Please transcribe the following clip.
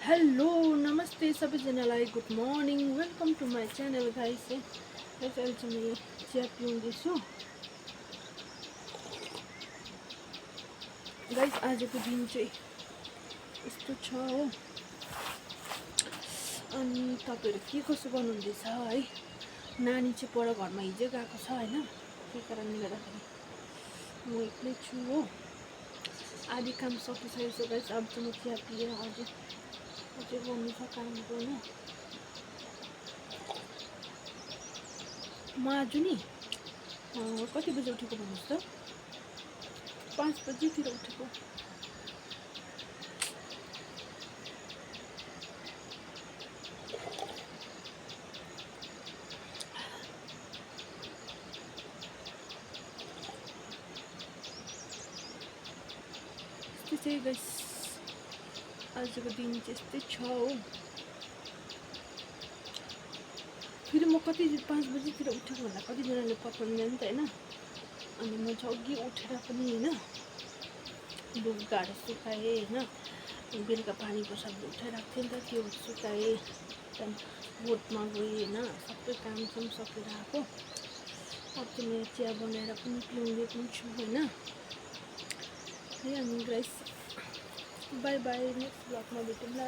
Hello नमस्ते सबैजनालाई good morning welcome to my channel guys है गाइस अहिले चाहिँ मैले चिया पिउँदैछु गाइस आजको दिन चाहिँ यस्तो छ हो अनि तपाईँहरू के कसो गर्नुहुँदैछ है नानी चाहिँ पर घरमा हिजो गएको छ हैन त्यही कारणले गर्दाखेरि म एक्लै छु हो आधी काम सकिसकेको छ गाइस अब चाहिँ म चिया पिएर अझै गर्नु छ काम गर्नु म आज नि कति बजी उठेको भन्नुहोस् त 5 बजीतिर उठेको त्यस्तै चाहिँ गाइस आजको दिन चाहिँ यस्तै छ हो फेरि म कति 5 बजीतिर उठेको भन्दा कतिजनाले पत्याउँदैन नि त हैन अनि म चाहिँ अघि उठेर पनि हैन लुगाहरू सुकाएँ हैन बेलुका पानी बसाल्दै उठाइराख्थेँ नि त त्यो सुकाएँ त्यहाँदेखि बोटमा गएँ हैन सबै काम पनि सकेर आएको अब चाहिँ मैले चिया बनाएर पनि पिउँदै पनि छु हैन है अनि गाइस बाई बाई नेक्स्ट ब्लगमा भेटौँला।